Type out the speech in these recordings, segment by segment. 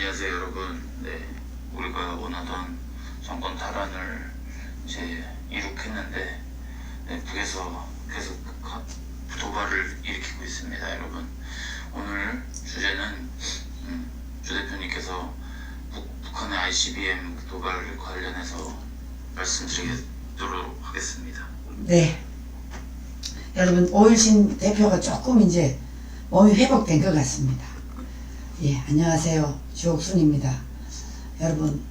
안녕하세요 여러분. 네, 우리가 원하던 정권 탈환을 이제 이룩했는데 북에서 계속 도발을 일으키고 있습니다. 여러분, 오늘 주제는 주 대표님께서 북한의 ICBM 도발 관련해서 말씀드리도록 하겠습니다. 네, 여러분, 오일신 대표가 조금 이제 몸이 회복된 것 같습니다. 예, 안녕하세요. 주옥순입니다. 여러분,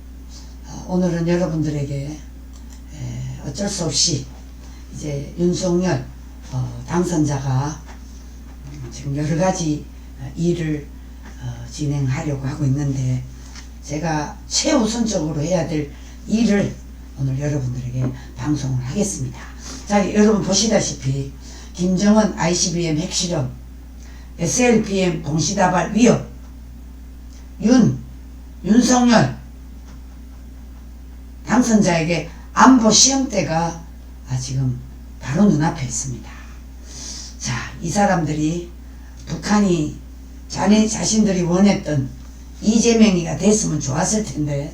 오늘은 여러분들에게 어쩔 수 없이 이제 윤석열 당선자가 지금 여러 가지 일을 진행하려고 하고 있는데, 제가 최우선적으로 해야 될 일을 오늘 여러분들에게 방송을 하겠습니다. 자, 여러분 보시다시피 김정은 ICBM 핵실험, SLBM 동시다발 위협, 윤석열 당선자에게 안보 시험대가 지금 바로 눈앞에 있습니다. 자, 이 사람들이 북한이 자신들이 원했던 이재명이가 됐으면 좋았을 텐데,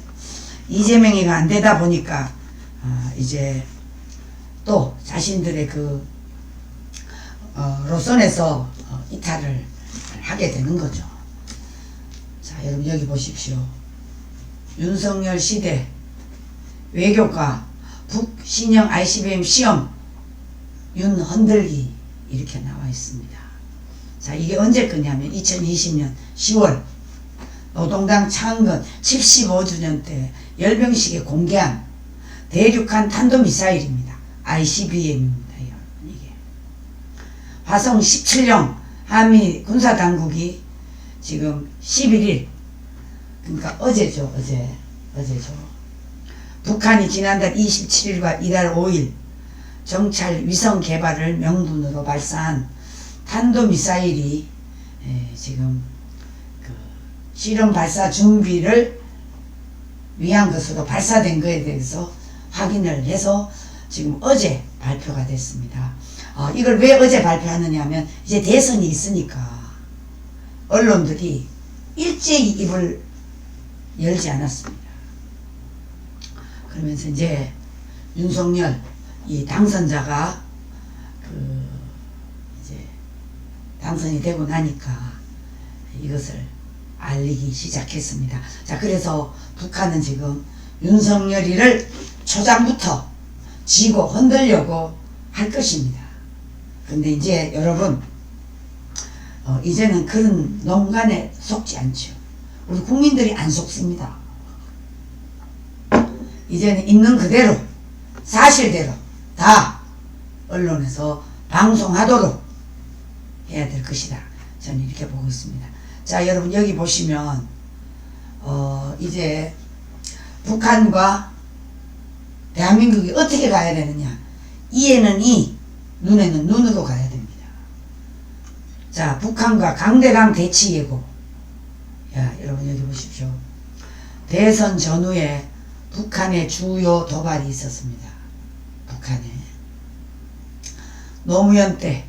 이재명이가 안 되다 보니까 이제 또 자신들의 그 로선에서 이탈을 하게 되는 거죠. 자, 여러분 여기 보십시오. 윤석열 시대 외교과 북신형 ICBM 시험 윤 흔들기 이렇게 나와 있습니다. 자, 이게 언제 거냐면 2020년 10월 노동당 창건 75주년 때 열병식에 공개한 대륙간 탄도미사일입니다. ICBM입니다. 이게 화성 17형 한미 군사당국이 지금 11일, 그러니까 어제죠. 북한이 지난달 27일과 이달 5일 정찰 위성 개발을 명분으로 발사한 탄도미사일이 지금 그 실험 발사 준비를 위한 것으로 발사된 것에 대해서 확인을 해서 지금 어제 발표가 됐습니다. 이걸 왜 어제 발표하느냐 하면, 이제 대선이 있으니까 언론들이 일제히 입을 열지 않았습니다. 그러면서 이제 윤석열 이 당선자가 이제 당선이 되고 나니까 이것을 알리기 시작했습니다. 자, 그래서 북한은 지금 윤석열이를 초장부터 지고 흔들려고 할 것입니다. 근데 이제 여러분, 이제는 그런 농간에 속지 않죠. 우리 국민들이 안 속습니다. 이제는 있는 그대로 사실대로 다 언론에서 방송하도록 해야 될 것이다. 저는 이렇게 보고 있습니다. 자, 여러분 여기 보시면 이제 북한과 대한민국이 어떻게 가야 되느냐, 이에는 이, 눈에는 눈으로 가야 됩니다. 자, 북한과 강대강 대치 예고. 야, 여러분 여기 보십시오. 대선 전후에 북한의 주요 도발이 있었습니다. 북한에 노무현 때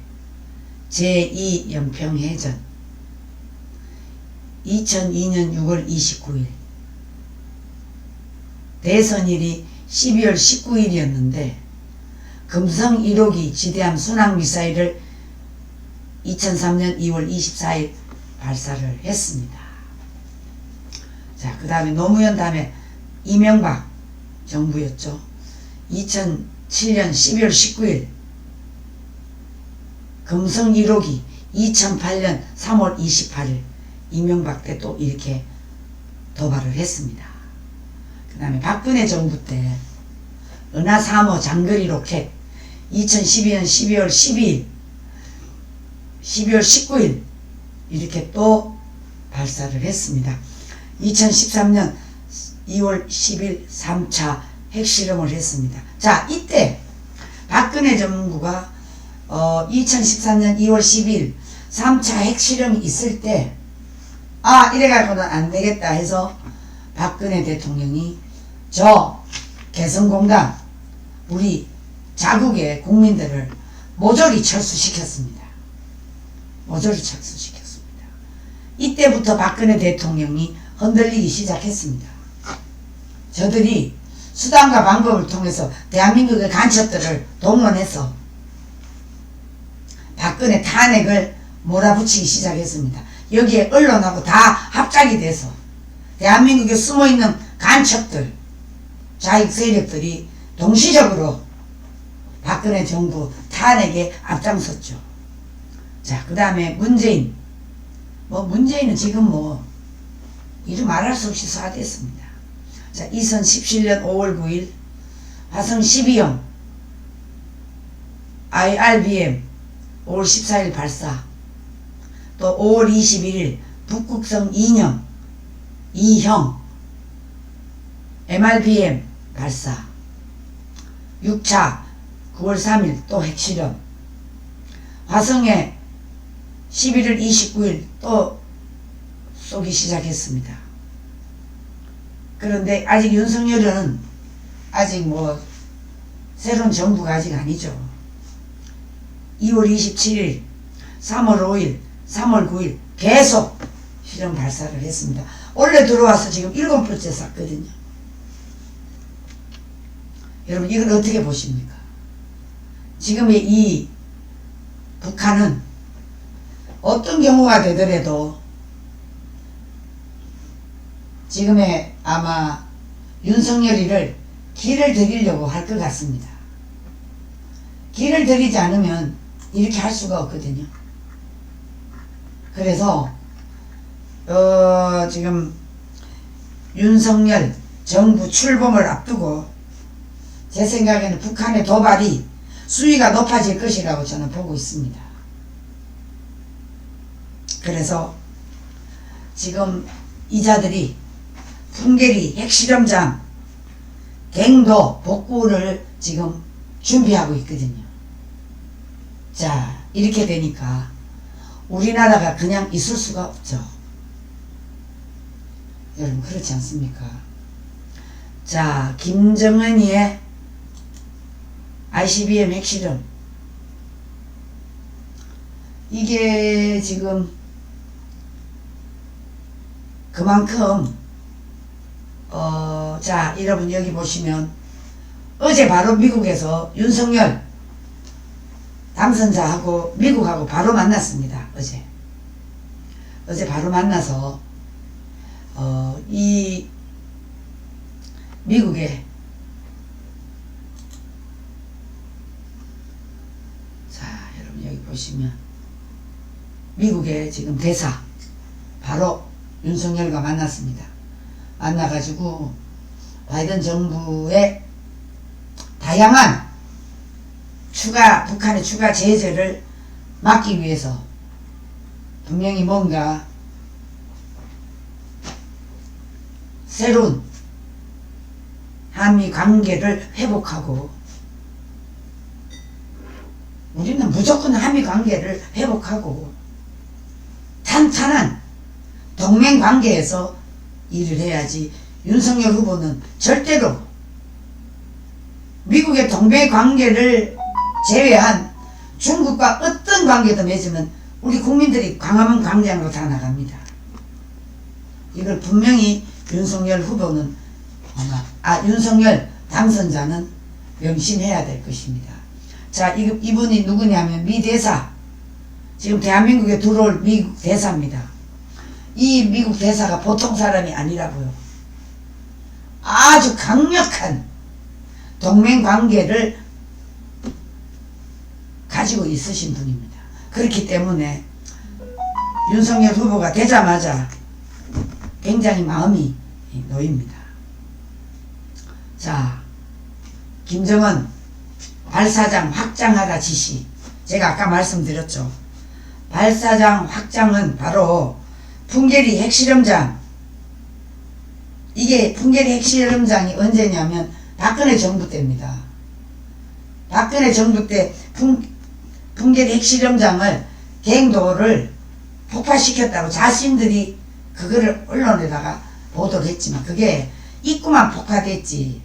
제2 연평해전 2002년 6월 29일, 대선일이 12월 19일이었는데 금성 1호기 지대함 순항미사일을 2003년 2월 24일 발사를 했습니다. 자, 그 다음에 노무현 다음에 이명박 정부였죠. 2007년 12월 19일 금성 1호기, 2008년 3월 28일 이명박 때 또 이렇게 도발을 했습니다. 그 다음에 박근혜 정부 때 은하 3호 장거리 로켓 2012년 12월 12일 12월 19일 이렇게 또 발사를 했습니다. 2013년 2월 10일 3차 핵실험을 했습니다. 자, 이때 박근혜 정부가 2013년 2월 10일 3차 핵실험이 있을 때 이래갖고는 안 되겠다 해서 박근혜 대통령이 저 개성공단 우리 자국의 국민들을 모조리 철수시켰습니다. 모조리 철수시켰습니다. 이때부터 박근혜 대통령이 흔들리기 시작했습니다. 저들이 수단과 방법을 통해서 대한민국의 간첩들을 동원해서 박근혜 탄핵을 몰아붙이기 시작했습니다. 여기에 언론하고 다 합작이 돼서 대한민국에 숨어있는 간첩들, 좌익 세력들이 동시적으로 박근혜 정부 탄핵에 앞장섰죠. 자, 그 다음에 문재인. 문재인은 지금 이루 말할 수 없이 소화됐습니다. 자, 2017년 5월 9일 화성 12형 IRBM 5월 14일 발사, 또 5월 21일 북극성 2형 MRBM 발사, 6차 9월 3일 또 핵실험, 화성에 11월 29일 또 쏘기 시작했습니다. 그런데 아직 윤석열은 아직 새로운 정부가 아직 아니죠. 2월 27일, 3월 5일, 3월 9일 계속 실험 발사를 했습니다. 원래 들어와서 지금 7번째 쐈거든요. 여러분, 이걸 어떻게 보십니까? 지금의 이 북한은 어떤 경우가 되더라도 지금의 아마 윤석열이를 길을 들이려고 할 것 같습니다. 길을 들이지 않으면 이렇게 할 수가 없거든요. 그래서 지금 윤석열 정부 출범을 앞두고 제 생각에는 북한의 도발이 수위가 높아질 것이라고 저는 보고 있습니다. 그래서 지금 이자들이 풍계리 핵실험장 갱도 복구를 지금 준비하고 있거든요. 자, 이렇게 되니까 우리나라가 그냥 있을 수가 없죠. 여러분, 그렇지 않습니까? 자, 김정은이의 ICBM 핵실험, 이게 지금 그만큼 자, 여러분 여기 보시면 어제 바로 미국에서 윤석열 당선자하고 미국하고 바로 만났습니다. 어제 바로 만나서 이 미국에 자, 여러분 여기 보시면 미국의 지금 대사 바로 윤석열과 만났습니다. 만나가지고 바이든 정부의 다양한 북한의 추가 제재를 막기 위해서 분명히 뭔가 새로운 한미 관계를 회복하고, 우리는 무조건 한미 관계를 회복하고 탄탄한 동맹 관계에서 일을 해야지, 윤석열 후보는 절대로 미국의 동맹 관계를 제외한 중국과 어떤 관계도 맺으면 우리 국민들이 광화문 광장으로 다 나갑니다. 이걸 분명히 윤석열 후보는 윤석열 당선자는 명심해야 될 것입니다. 자, 이분이 누구냐면 미 대사, 지금 대한민국에 들어올 미국 대사입니다. 이 미국 대사가 보통 사람이 아니라고요. 아주 강력한 동맹 관계를 가지고 있으신 분입니다. 그렇기 때문에 윤석열 후보가 되자마자 굉장히 마음이 놓입니다. 자, 김정은 발사장 확장하라 지시, 제가 아까 말씀드렸죠. 발사장 확장은 바로 풍계리 핵실험장, 이게 풍계리 핵실험장이 언제냐면 박근혜 정부 때입니다. 박근혜 정부 때 풍계리 핵실험장을 갱도를 폭파시켰다고 자신들이 그거를 언론에다가 보도를 했지만 그게 입구만 폭파됐지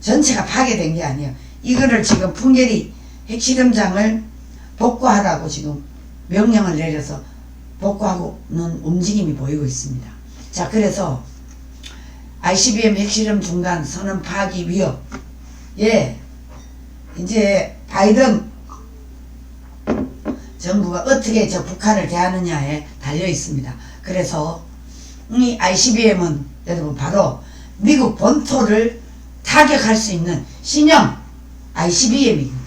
전체가 파괴된 게 아니에요. 이거를 지금 풍계리 핵실험장을 복구하라고 지금 명령을 내려서 복구하고는 움직임이 보이고 있습니다. 자, 그래서 ICBM 핵실험 중단 선언 파기 위협. 예. 이제 바이든 정부가 어떻게 저 북한을 대하느냐에 달려 있습니다. 그래서 이 ICBM은 여러분 바로 미국 본토를 타격할 수 있는 신형 ICBM입니다.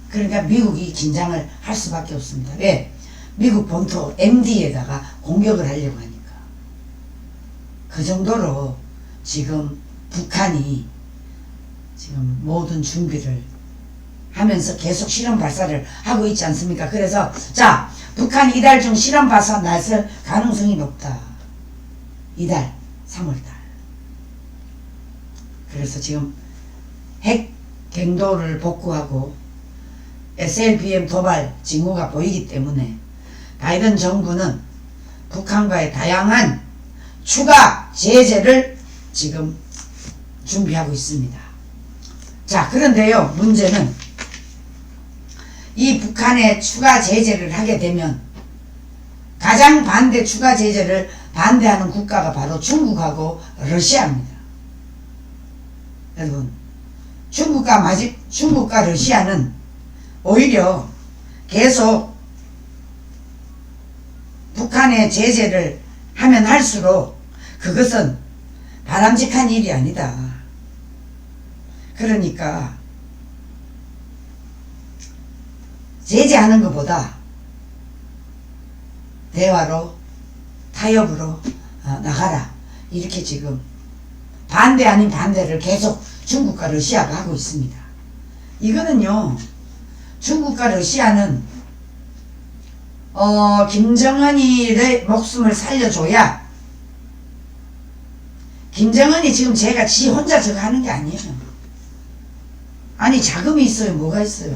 그러니까 미국이 긴장을 할 수밖에 없습니다. 왜? 미국 본토 MD에다가 공격을 하려고 하니까. 그 정도로 지금 북한이 지금 모든 준비를 하면서 계속 실험 발사를 하고 있지 않습니까? 그래서 자, 북한이 이달 중 실험 발사 나설 가능성이 높다. 이달 3월달. 그래서 지금 핵 갱도를 복구하고 SLBM 도발 징후가 보이기 때문에 바이든 정부는 북한과의 다양한 추가 제재를 지금 준비하고 있습니다. 자, 그런데요, 문제는 이 북한에 추가 제재를 하게 되면 가장 추가 제재를 반대하는 국가가 바로 중국하고 러시아입니다. 여러분, 중국과 러시아는 오히려 계속 북한에 제재를 하면 할수록 그것은 바람직한 일이 아니다. 그러니까 제재하는 것보다 대화로 타협으로 나가라. 이렇게 지금 반대 아닌 반대를 계속 중국과 러시아가 하고 있습니다. 이거는요, 중국과 러시아는 김정은이의 목숨을 살려줘야, 김정은이 지금 지 혼자 저거 하는 게 아니에요. 아니, 자금이 있어요. 뭐가 있어요?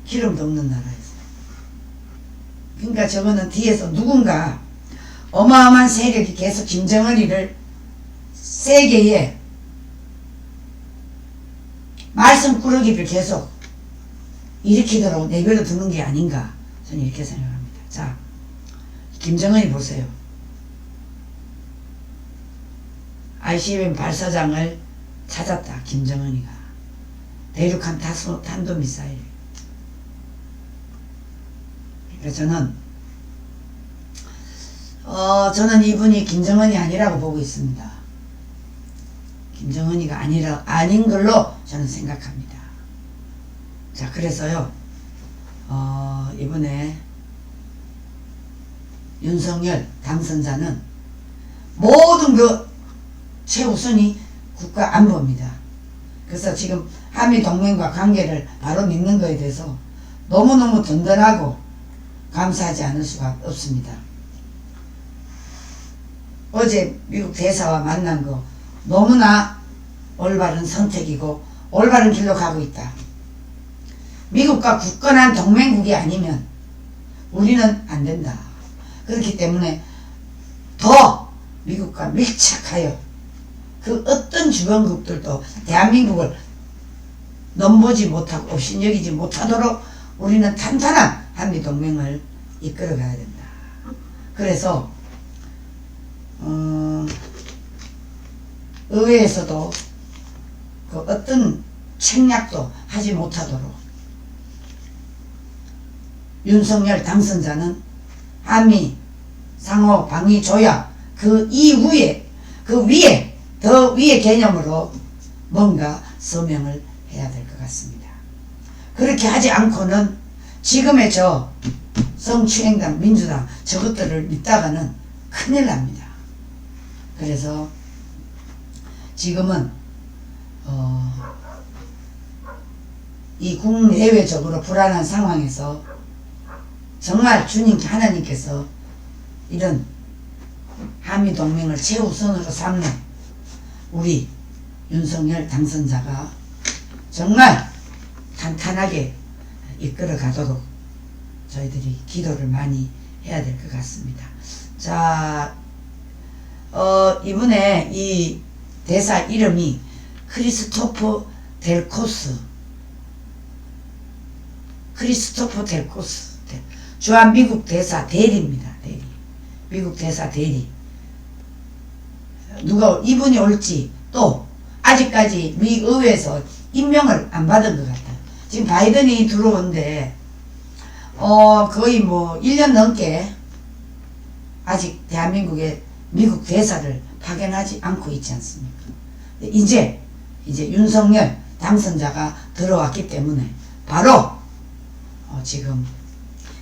기름도 없는 나라에서. 그러니까 저거는 뒤에서 누군가 어마어마한 세력이 계속 김정은이를 세계에 말썽꾸러기를 계속 일으키도록 내버려 두는 게 아닌가, 저는 이렇게 생각합니다. 자, 김정은이 보세요. ICBM 발사장을 찾았다. 김정은이가 대륙간 탄도미사일. 그래서 저는 이분이 김정은이 아니라고 보고 있습니다. 김정은이가 아닌 걸로 저는 생각합니다. 자, 그래서요, 이번에 윤석열 당선자는 모든 최우선이 국가 안보입니다. 그래서 지금 한미 동맹과 관계를 바로 믿는 것에 대해서 너무너무 든든하고 감사하지 않을 수가 없습니다. 어제 미국 대사와 만난 거 너무나 올바른 선택이고 올바른 길로 가고 있다. 미국과 굳건한 동맹국이 아니면 우리는 안 된다. 그렇기 때문에 더 미국과 밀착하여 그 어떤 주변국들도 대한민국을 넘보지 못하고 업신여기지 못하도록 우리는 탄탄한 한미동맹을 이끌어가야 된다. 그래서 의회에서도 그 어떤 책략도 하지 못하도록 윤석열 당선자는 한미 상호 방위 조약 그 이후에 더 위의 개념으로 뭔가 서명을 해야 될 것 같습니다. 그렇게 하지 않고는 지금의 저 성추행당 민주당 저것들을 믿다가는 큰일 납니다. 그래서 지금은 이 국내외적으로 불안한 상황에서 정말 주님 하나님께서 이런 한미동맹을 최우선으로 삼는 우리 윤석열 당선자가 정말 탄탄하게 이끌어 가도록 저희들이 기도를 많이 해야 될 것 같습니다. 자, 이번에 이 대사 이름이 크리스토퍼 델코스, 주한 미국 대사 대리입니다. 미국 대사 대리. 누가 이분이 올지 또 아직까지 미 의회에서 임명을 안 받은 것 같아요. 지금 바이든이 들어온데 거의 뭐 1년 넘게 아직 대한민국에 미국 대사를 파견하지 않고 있지 않습니까? 이제 윤석열 당선자가 들어왔기 때문에 바로 지금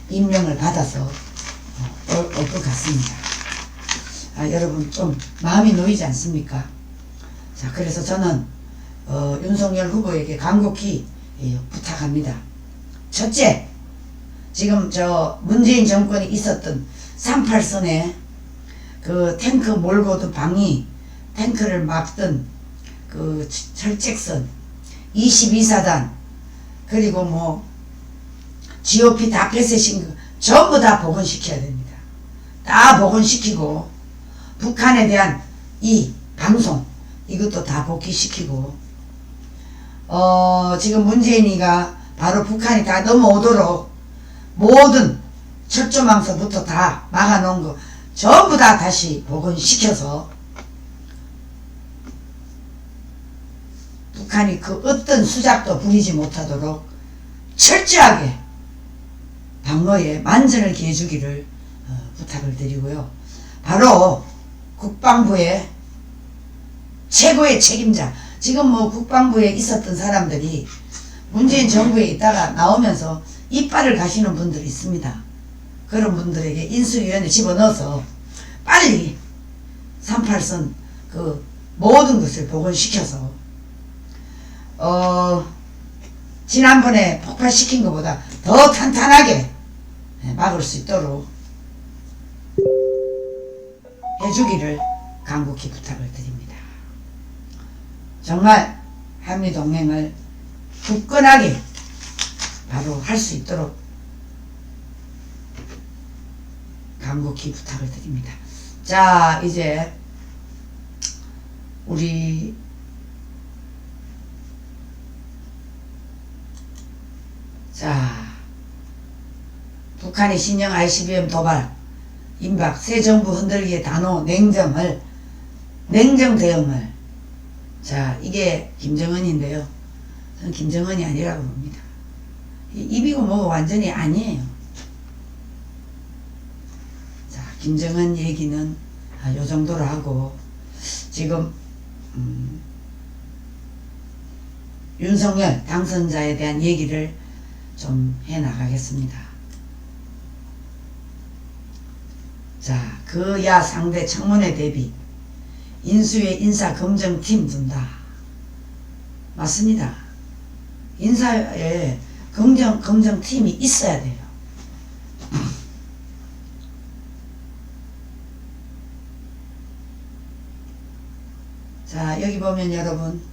임명을 받아서 올 것 같습니다. 여러분 좀 마음이 놓이지 않습니까? 자, 그래서 저는 윤석열 후보에게 간곡히 부탁합니다. 첫째, 지금 저 문재인 정권이 있었던 38선에 그 탱크 몰고 오던 방이 탱크를 막던 그 철책선 22사단 그리고 뭐 GOP 다 폐쇄신 거 전부 다 복원시켜야 됩니다. 다 복원시키고 북한에 대한 이 방송 이것도 다 복귀시키고 지금 문재인이가 바로 북한이 다 넘어오도록 모든 철조망서부터 다 막아놓은 거 전부 다 다시 복원시켜서 북한이 그 어떤 수작도 부리지 못하도록 철저하게 방어에 만전을 기해주기를 부탁을 드리고요. 바로 국방부의 최고의 책임자, 지금 뭐 국방부에 있었던 사람들이 문재인 정부에 있다가 나오면서 이빨을 가시는 분들이 있습니다. 그런 분들에게 인수위원회 집어넣어서 빨리 38선 그 모든 것을 복원시켜서 지난번에 폭발시킨 것보다 더 탄탄하게 막을 수 있도록 해주기를 간곡히 부탁을 드립니다. 정말 한미동맹을 굳건하게 바로 할 수 있도록 간곡히 부탁을 드립니다. 자, 이제 우리 북한의 신형 ICBM 도발, 임박, 새 정부 흔들기의 단호, 냉정 대응을 이게 김정은인데요. 저는 김정은이 아니라고 봅니다. 입이고 뭐고 완전히 아니에요. 자, 김정은 얘기는 요 정도로 하고 지금 윤석열 당선자에 대한 얘기를 좀 해나가겠습니다. 자, 그야 상대 청문회 대비 인수위 인사검증팀 둔다. 맞습니다. 인사에 검증팀이 있어야 돼요. 자, 여기 보면 여러분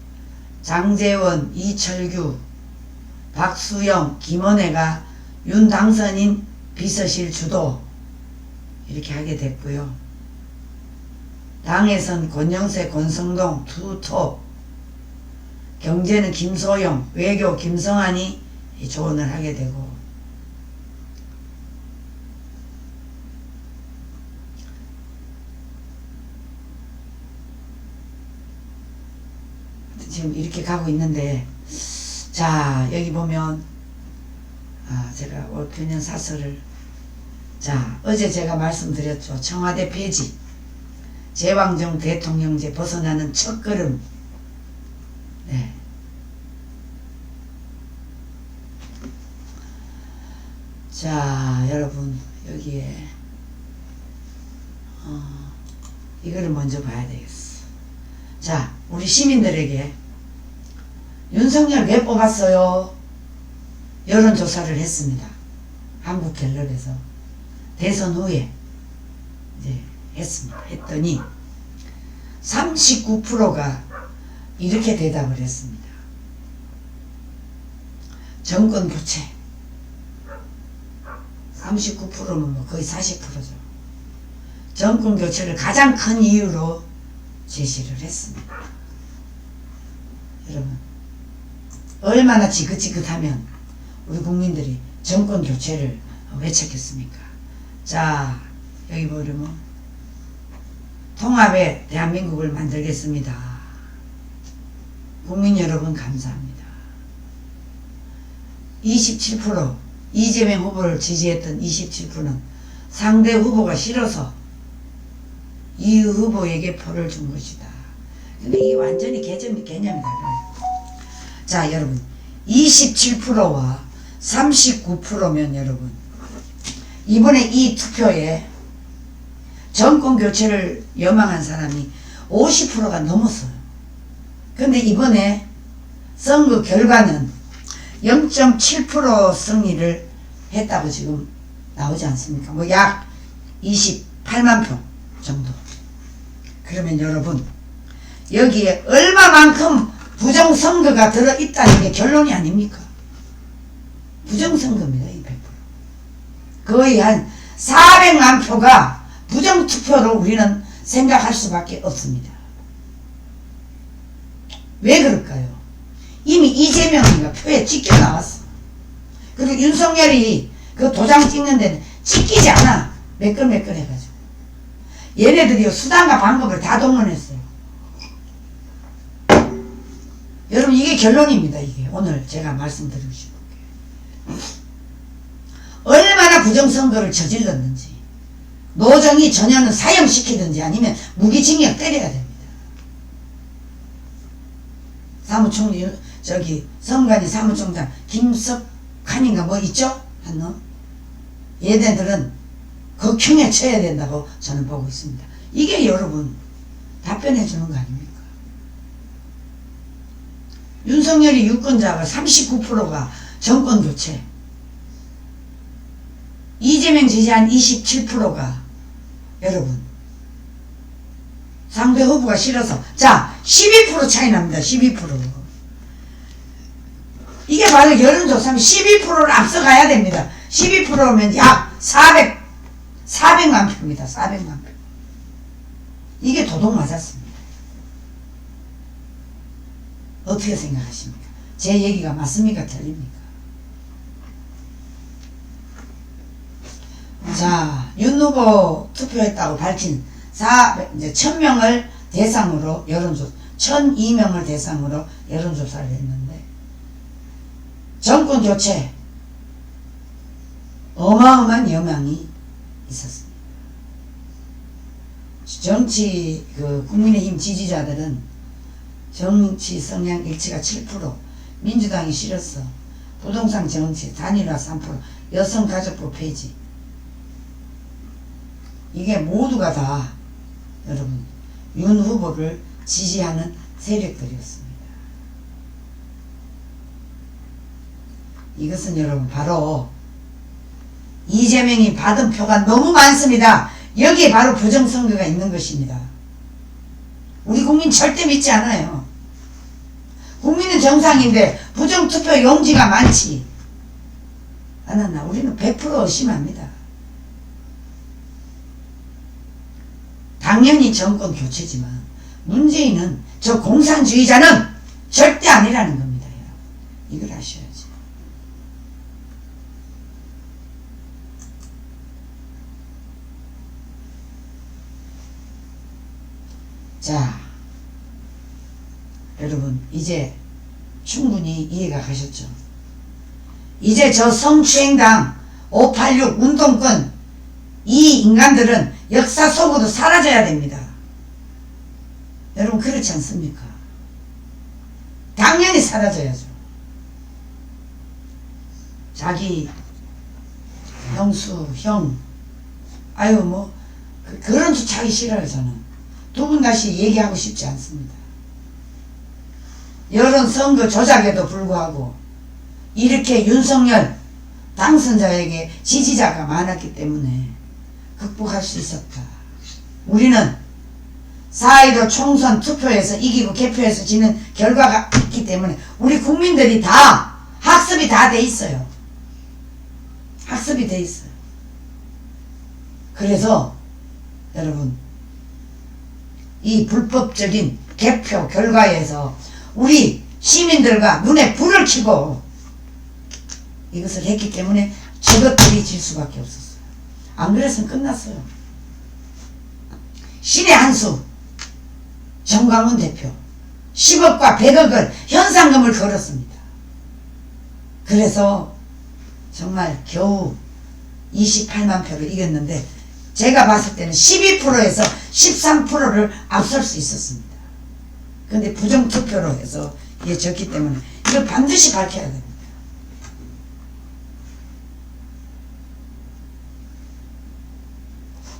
장제원, 이철규, 박수영, 김원혜가 윤 당선인 비서실 주도 이렇게 하게 됐고요. 당에선 권영세, 권성동, 투톱, 경제는 김소영, 외교 김성환이 조언을 하게 되고 지금 이렇게 가고 있는데 자, 여기 보면 제가 올 표년 사설을 어제 제가 말씀드렸죠. 청와대 폐지, 제왕정 대통령제 벗어나는 첫걸음. 네. 자, 여러분 여기에 이거를 먼저 봐야 되겠어. 자, 우리 시민들에게 윤석열 왜 뽑았어요? 여론조사를 했습니다. 한국갤럽에서 대선 후에 이제 했습니다. 했더니 39%가 이렇게 대답을 했습니다. 정권 교체. 39%면 뭐 거의 40%죠. 정권 교체를 가장 큰 이유로 제시를 했습니다. 여러분, 얼마나 지긋지긋하면 우리 국민들이 정권 교체를 외쳤겠습니까? 자, 여기 보려면 통합의 대한민국을 만들겠습니다. 국민 여러분 감사합니다. 27% 이재명 후보를 지지했던 27%는 상대 후보가 싫어서 이 후보에게 표를 준 것이다. 근데 이게 완전히 개념이 달라요. 자, 여러분 27%와 39%면 여러분 이번에 이 투표에 정권 교체를 여망한 사람이 50%가 넘었어요. 근데 이번에 선거 결과는 0.7% 승리를 했다고 지금 나오지 않습니까? 뭐 약 28만 표 정도. 그러면 여러분 여기에 얼마만큼 부정선거가 들어있다는 게 결론이 아닙니까? 부정선거입니다. 이 100%. 거의 한 400만 표가 부정투표로 우리는 생각할 수밖에 없습니다. 왜 그럴까요? 이미 이재명이가 표에 찍혀 나왔어. 그리고 윤석열이 그 도장 찍는 데는 찍히지 않아. 매끌매끌 해가지고. 얘네들이 수단과 방법을 다 동원했어요. 여러분 이게 결론입니다. 이게 오늘 제가 말씀드리고 싶은 게 얼마나 부정선거를 저질렀는지 노정이 전혀는 사형시키든지 아니면 무기징역 때려야 됩니다. 사무총리 선관위 사무총장 김석환인가 뭐 있죠? 한 놈? 얘네들은 극형에 쳐야 된다고 저는 보고 있습니다. 이게 여러분 답변해 주는 거 아닙니까? 윤석열이 유권자가 39%가 정권교체, 이재명 지지한 27%가 여러분 상대 후보가 싫어서 자 12% 차이 납니다. 12%. 이게 바로 여론조사면 12%를 앞서가야 됩니다. 12%면 약 400만 표입니다. 400만 표. 이게 도둑 맞았습니다. 어떻게 생각하십니까? 제 얘기가 맞습니까? 틀립니까? 자, 윤 후보 투표했다고 밝힌 이제 1000명을 대상으로 여론조사, 1002명을 대상으로 여론조사를 했는데 정권 교체 어마어마한 영향이 있었습니다. 정치 국민의힘 지지자들은 정치 성향 일치가 7%, 민주당이 싫었어, 부동산 정치 단일화 3%, 여성가족부 폐지, 이게 모두가 다 여러분 윤 후보를 지지하는 세력들이었습니다. 이것은 여러분 바로 이재명이 받은 표가 너무 많습니다. 여기에 바로 부정선거가 있는 것입니다. 우리 국민 절대 믿지 않아요. 국민은 정상인데 부정투표 용지가 많지 않았나? 우리는 100% 의심합니다. 당연히 정권 교체지만 문재인은 저 공산주의자는 절대 아니라는 겁니다. 이걸 아셔야지. 자, 여러분 이제 충분히 이해가 가셨죠? 이제 저 성추행당 586 운동권 이 인간들은 역사 속으로 사라져야 됩니다. 여러분 그렇지 않습니까? 당연히 사라져야죠. 자기 형수, 형, 아유 뭐 그런 수 하기 싫어요. 저는 두 분 다시 얘기하고 싶지 않습니다. 여론 선거 조작에도 불구하고 이렇게 윤석열 당선자에게 지지자가 많았기 때문에 극복할 수 있었다. 우리는 4.15 총선 투표에서 이기고 개표에서 지는 결과가 있기 때문에 우리 국민들이 다 학습이 다 돼 있어요. 학습이 돼 있어요. 그래서 여러분 이 불법적인 개표 결과에서 우리 시민들과 눈에 불을 켜고 이것을 했기 때문에 저것들이 질 수밖에 없었어요. 안 그랬으면 끝났어요. 신의 한수 정광훈 대표 10억과 100억을 현상금을 걸었습니다. 그래서 정말 겨우 28만 표를 이겼는데 제가 봤을 때는 12%에서 13%를 앞설 수 있었습니다. 근데 부정투표로 해서 이게 졌기 때문에 이걸 반드시 밝혀야 됩니다.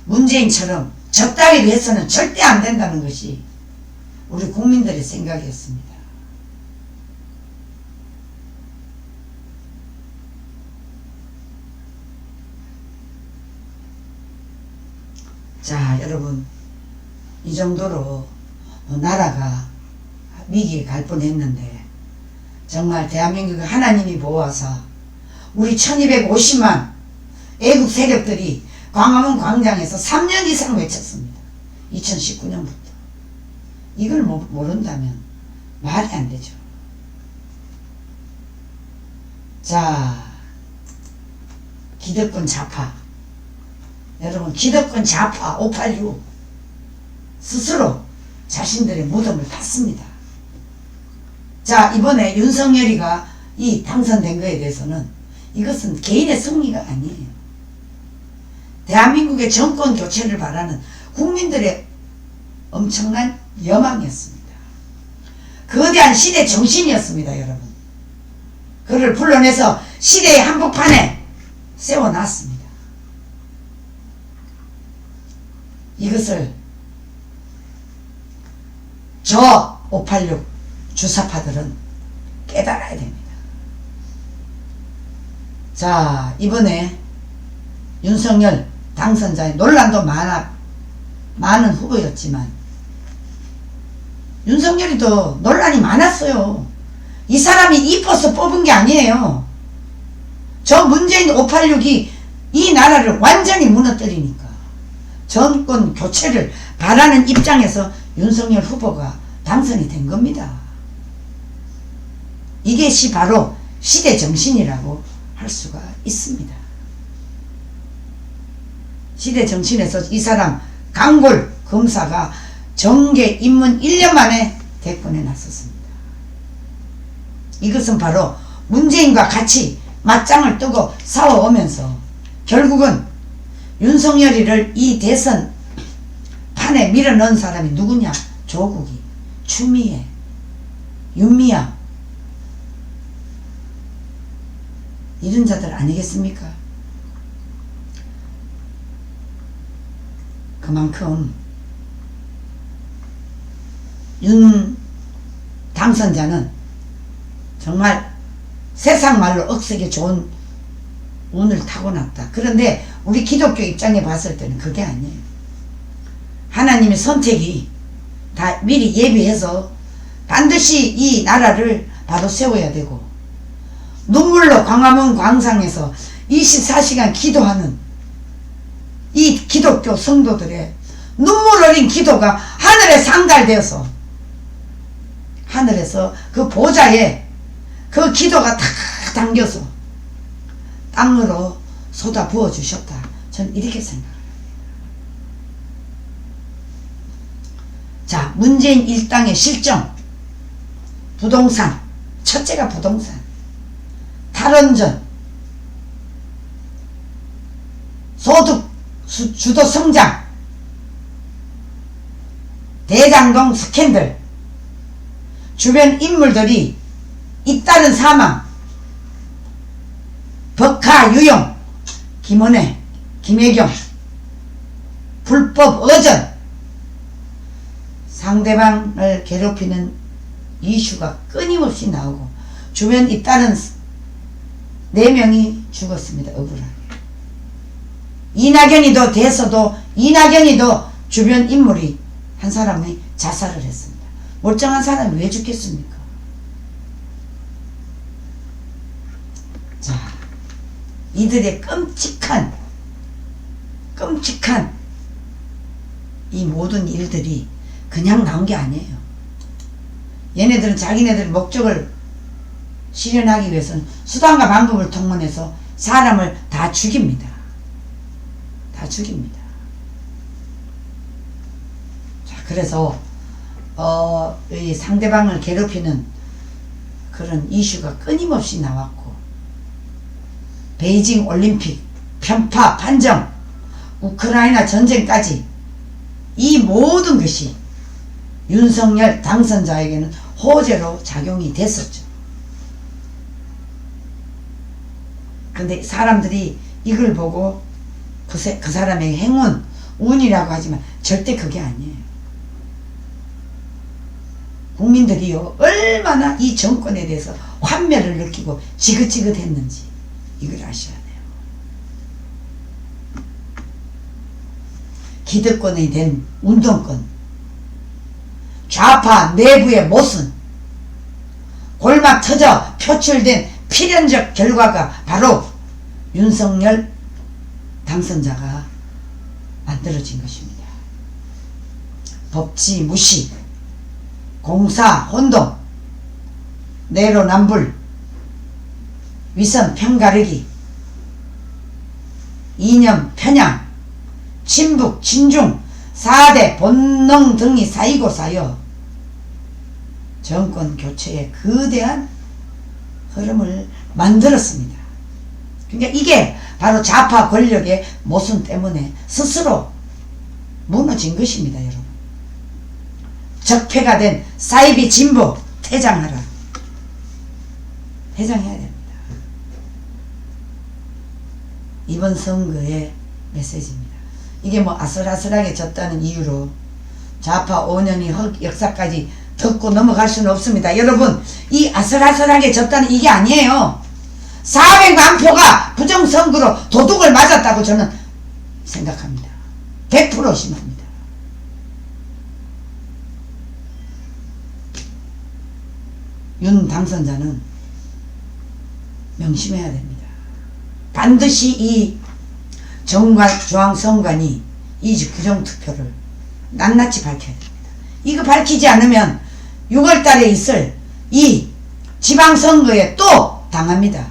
문재인처럼 저 따위로 해서는 절대 안 된다는 것이 우리 국민들의 생각이었습니다. 자, 여러분, 이 정도로 나라가 위기에 갈 뻔했는데 정말 대한민국을 하나님이 모아서 우리 1250만 애국 세력들이 광화문 광장에서 3년 이상 외쳤습니다. 2019년부터. 이걸 모른다면 말이 안 되죠. 자, 기득권 좌파. 여러분, 기득권 좌파 586 스스로 자신들의 무덤을 팠습니다. 자, 이번에 윤석열이가 이 당선된 거에 대해서는 이것은 개인의 승리가 아니에요. 대한민국의 정권 교체를 바라는 국민들의 엄청난 여망이었습니다. 거대한 시대 정신이었습니다, 여러분. 그를 불러내서 시대의 한복판에 세워놨습니다. 이것을 저 586 주사파들은 깨달아야 됩니다. 자, 이번에 윤석열 당선자의 논란도 많은 후보였지만 윤석열이 더 논란이 많았어요. 이 사람이 이뻐서 뽑은 게 아니에요. 저 문재인 586이 이 나라를 완전히 무너뜨리니까 정권 교체를 바라는 입장에서 윤석열 후보가 당선이 된 겁니다. 이것이 바로 시대 정신이라고 할 수가 있습니다. 시대 정신에서 이 사람 강골 검사가 정계 입문 1년 만에 대권에 나섰습니다. 이것은 바로 문재인과 같이 맞짱을 뜨고 싸워오면서 결국은 윤석열이를 이 대선 판에 밀어넣은 사람이 누구냐? 조국이, 추미애, 윤미향 이런 자들 아니겠습니까? 그만큼 윤 당선자는 정말 세상 말로 억세게 좋은 운을 타고났다. 그런데 우리 기독교 입장에 봤을 때는 그게 아니에요. 하나님의 선택이 다 미리 예비해서 반드시 이 나라를 바로 세워야 되고 눈물로 광화문 광장에서 24시간 기도하는 이 기독교 성도들의 눈물 어린 기도가 하늘에 상달되어서 하늘에서 그 보좌에 그 기도가 다 담겨서 땅으로 쏟아 부어 주셨다. 저는 이렇게 생각합니다. 자, 문재인 일당의 실정, 부동산, 첫째가 부동산, 탈원전, 소득 주도 성장, 대장동 스캔들, 주변 인물들이 잇따른 사망, 법카 유용, 김은혜, 김혜경, 불법 어전, 상대방을 괴롭히는 이슈가 끊임없이 나오고 주변 잇따른 4명이 죽었습니다. 억울하게. 이낙연이도 돼서도 이낙연이도 주변 인물이 한 사람이 자살을 했습니다. 멀쩡한 사람이 왜 죽겠습니까? 자, 이들의 끔찍한 이 모든 일들이 그냥 나온 게 아니에요. 얘네들은 자기네들 목적을 실현하기 위해서는 수단과 방법을 동원해서 사람을 다 죽입니다. 다 죽입니다. 그래서 이 상대방을 괴롭히는 그런 이슈가 끊임없이 나왔고, 베이징 올림픽, 편파, 판정, 우크라이나 전쟁까지 이 모든 것이 윤석열 당선자에게는 호재로 작용이 됐었죠. 근데 사람들이 이걸 보고 그 사람의 행운, 운이라고 하지만 절대 그게 아니에요. 국민들이요, 얼마나 이 정권에 대해서 환멸을 느끼고 지긋지긋했는지 이걸 아셔야 돼요. 기득권이 된 운동권, 좌파 내부의 모순, 골막 터져 표출된 필연적 결과가 바로 윤석열 당선자가 만들어진 것입니다. 법치 무시, 공사 혼동, 내로남불, 위선 편가르기, 이념 편향, 친북 친중, 4대 본능 등이 쌓이고 쌓여 정권 교체의 거대한 흐름을 만들었습니다. 그러니까 이게 바로 좌파 권력의 모순 때문에 스스로 무너진 것입니다, 여러분. 적폐가 된 사이비 진보 퇴장하라. 퇴장해야 됩니다. 이번 선거의 메시지입니다. 이게 뭐 아슬아슬하게 졌다는 이유로 좌파 5년이 역사까지 덮고 넘어갈 수는 없습니다. 여러분, 이 아슬아슬하게 졌다는 이게 아니에요. 400만 표가 부정선거로 도둑을 맞았다고 저는 생각합니다. 100% 심합니다. 윤 당선자는 명심해야 됩니다. 반드시 이 중앙선관위 이 부정투표를 낱낱이 밝혀야 됩니다. 이거 밝히지 않으면 6월달에 있을 이 지방선거에 또 당합니다.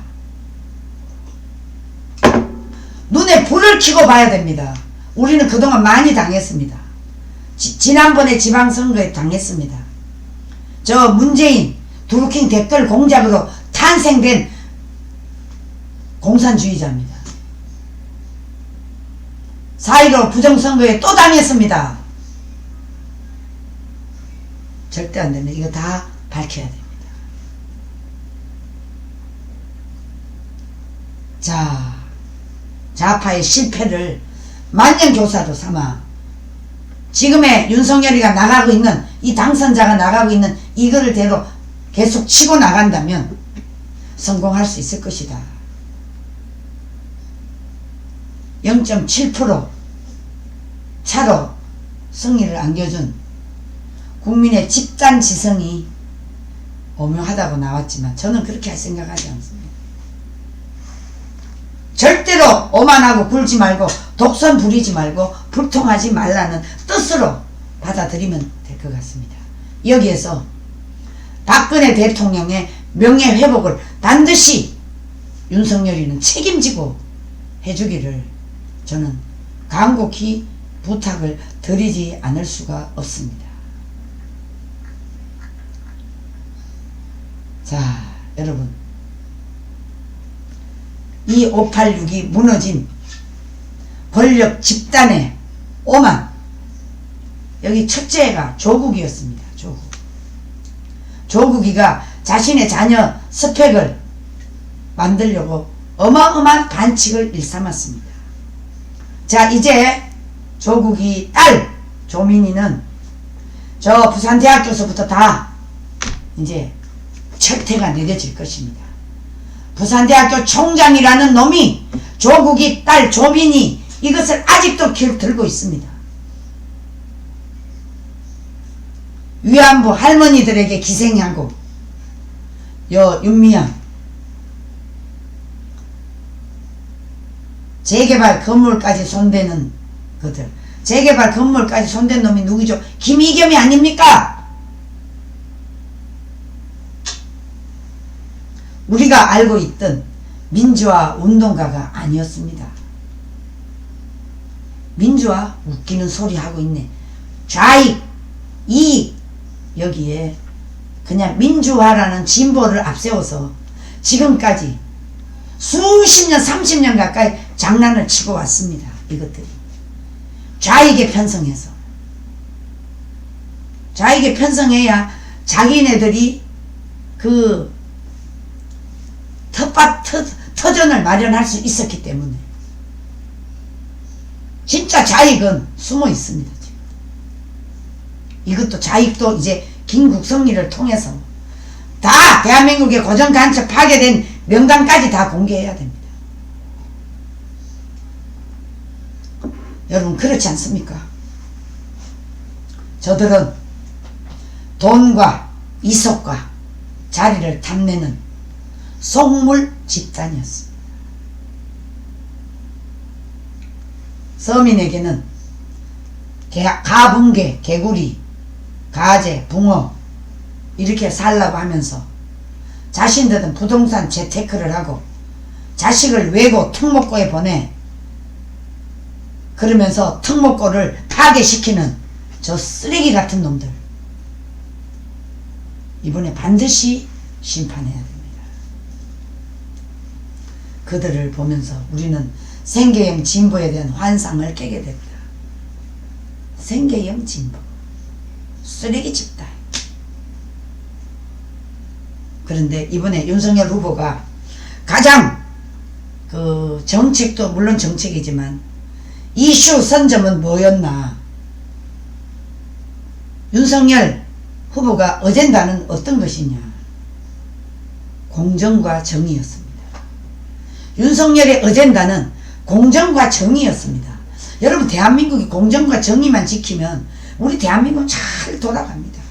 눈에 불을 켜고 봐야 됩니다. 우리는 그동안 많이 당했습니다. 지난번에 지방선거에 당했습니다. 저 문재인 드루킹 댓글 공작으로 탄생된 공산주의자입니다. 4.15 부정선거에 또 당했습니다. 절대 안 됩니다. 이거 다 밝혀야 됩니다. 자, 좌파의 실패를 만년교사로 삼아 지금의 윤석열이가 나가고 있는 이 당선자가 나가고 있는 이거를 대로 계속 치고 나간다면 성공할 수 있을 것이다. 0.7% 차로 승리를 안겨준 국민의 집단지성이 오묘하다고 나왔지만 저는 그렇게 생각하지 않습니다. 절대로 오만하고 굴지 말고 독선 부리지 말고 불통하지 말라는 뜻으로 받아들이면 될 것 같습니다. 여기에서 박근혜 대통령의 명예회복을 반드시 윤석열이는 책임지고 해주기를 저는 간곡히 부탁을 드리지 않을 수가 없습니다. 자, 여러분, 이 586이 무너진 권력 집단의 오만, 여기 첫째가 조국이었습니다. 조국이가 자신의 자녀 스펙을 만들려고 어마어마한 반칙을 일삼았습니다. 자, 이제 조국이 딸 조민이는 저 부산대학교에서부터 다 이제 철퇴가 내려질 것입니다. 부산대학교 총장이라는 놈이 조국이 딸 조민이 이것을 아직도 들고 있습니다. 위안부 할머니들에게 기생하고 윤미향 재개발 건물까지 손대는 그들, 재개발 건물까지 손댄 놈이 누구죠? 김의겸이 아닙니까? 우리가 알고 있던 민주화 운동가가 아니었습니다. 민주화 웃기는 소리 하고 있네. 좌익 이 여기에 그냥 민주화라는 진보를 앞세워서 지금까지 수십 년 30년 가까이 장난을 치고 왔습니다. 이것들이 좌익에 편성해서 좌익에 편성해야 자기네들이 그 터전을 마련할 수 있었기 때문에 진짜 좌익은 숨어 있습니다. 지금. 이것도 좌익도 이제 김국성리를 통해서 다 대한민국의 고정간첩 파괴된 명단까지 다 공개해야 됩니다. 여러분 그렇지 않습니까? 저들은 돈과 이속과 자리를 탐내는 속물 집단이었습니다. 서민에게는 가붕괴, 개구리, 가재, 붕어 이렇게 살라고 하면서 자신들은 부동산 재테크를 하고 자식을 외고 특목고에 보내 그러면서 특목고를 파괴시키는 저 쓰레기 같은 놈들 이번에 반드시 심판해야 됩니다. 그들을 보면서 우리는 생계형 진보에 대한 환상을 깨게 됩니다. 생계형 진보 쓰레기 집단. 그런데 이번에 윤석열 후보가 가장 그 정책도 물론 정책이지만 이슈 선점은 뭐였나? 윤석열 후보가 어젠다는 어떤 것이냐? 공정과 정의였습니다. 윤석열의 어젠다는 공정과 정의였습니다. 여러분 대한민국이 공정과 정의만 지키면 우리 대한민국은 잘 돌아갑니다.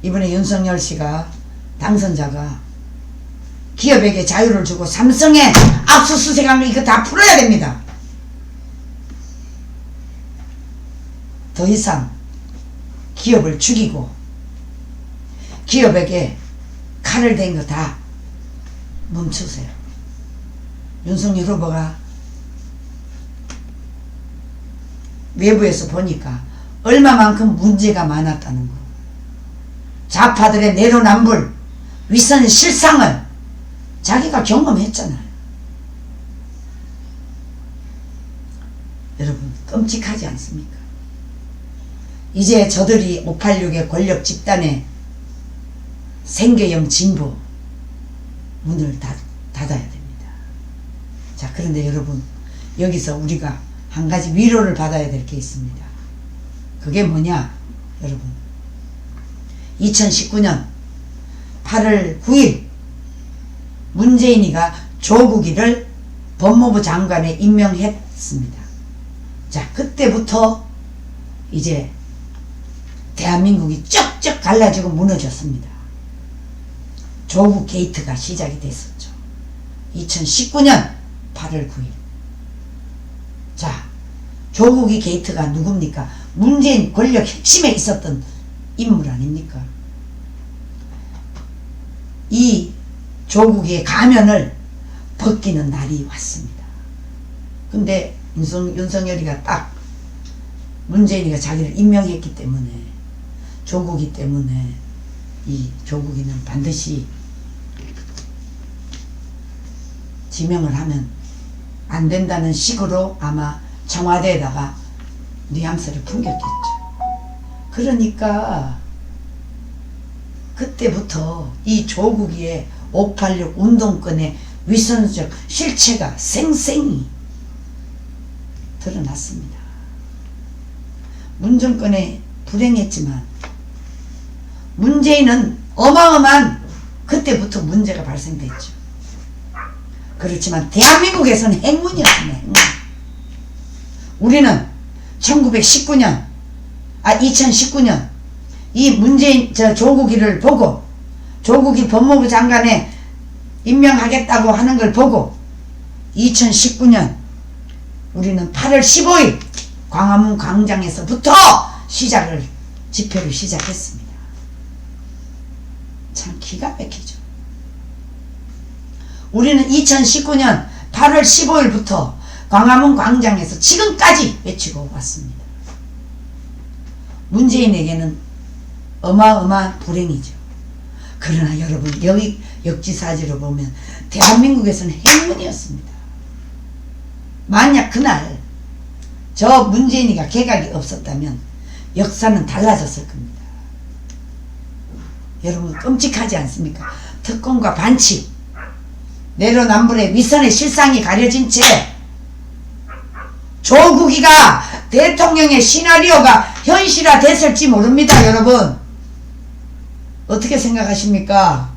이번에 윤석열 씨가 당선자가 기업에게 자유를 주고 삼성에 압수수색한 거 이거 다 풀어야 됩니다. 더 이상 기업을 죽이고 기업에게 칼을 댄 거 다 멈추세요. 윤석열 후보가 외부에서 보니까 얼마만큼 문제가 많았다는 거. 좌파들의 내로남불, 윗선 실상을 자기가 경험했잖아요. 여러분 끔찍하지 않습니까? 이제 저들이 586의 권력 집단의 생계형 진보 문을 닫아야 됩니다. 자, 그런데 여러분 여기서 우리가 한 가지 위로를 받아야 될 게 있습니다. 그게 뭐냐 여러분, 2019년 8월 9일 문재인이가 조국이를 법무부 장관에 임명했습니다. 자, 그때부터 이제 대한민국이 쩍쩍 갈라지고 무너졌습니다. 조국 게이트가 시작이 됐었죠. 2019년 8월 9일. 자, 조국이 게이트가 누굽니까? 문재인 권력 핵심에 있었던 인물 아닙니까? 이 조국의 가면을 벗기는 날이 왔습니다. 근데 윤석열이가 딱 문재인이가 자기를 임명했기 때문에 조국이 때문에 이 조국이는 반드시 지명을 하면 안 된다는 식으로 아마 청와대에다가 뉘앙스를 풍겼겠죠. 그러니까 그때부터 이 조국이의 586 운동권의 위선적 실체가 생생히 드러났습니다. 문정권에 불행했지만 문재인은 어마어마한 그때부터 문제가 발생됐죠. 그렇지만 대한민국에서는 행운이었습니다. 행운. 우리는 2019년 이 문재인 조국이를 보고 조국이 법무부 장관에 임명하겠다고 하는 걸 보고 2019년 우리는 8월 15일 광화문 광장에서부터 집회를 시작했습니다. 참 기가 막히죠. 우리는 2019년 8월 15일부터 광화문 광장에서 지금까지 외치고 왔습니다. 문재인에게는 어마어마한 불행이죠. 그러나 여러분, 여기 역지사지로 보면 대한민국에서는 행운이었습니다. 만약 그날 저 문재인이가 개각이 없었다면 역사는 달라졌을 겁니다. 여러분, 끔찍하지 않습니까? 특권과 반칙, 내로남불의 위선의 실상이 가려진 채 조국이가 대통령의 시나리오가 현실화됐을지 모릅니다. 여러분, 어떻게 생각하십니까?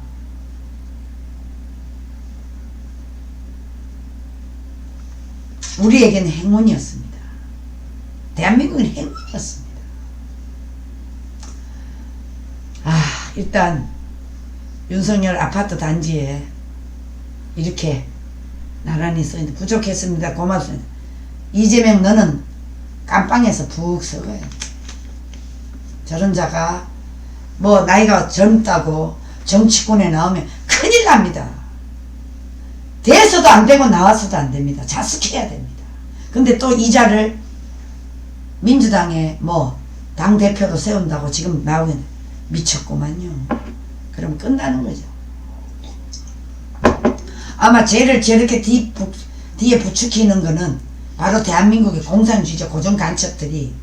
우리에게는 행운이었습니다. 대한민국은 행운이었습니다. 일단 윤석열 아파트 단지에 이렇게 나란히 써있는 부족했습니다. 고맙습니다. 이재명 너는 깜빵에서 푹 썩어요. 저런 자가 뭐 나이가 젊다고 정치권에 나오면 큰일 납니다. 돼서도 안 되고 나와서도 안 됩니다. 자숙해야 됩니다. 근데 또 이 자를 민주당에 뭐 당대표로 세운다고 지금 나오면 미쳤구만요. 그럼 끝나는 거죠. 아마 쟤를 저렇게 뒤에 부추기는 거는 바로 대한민국의 공산주의적 고정간첩들이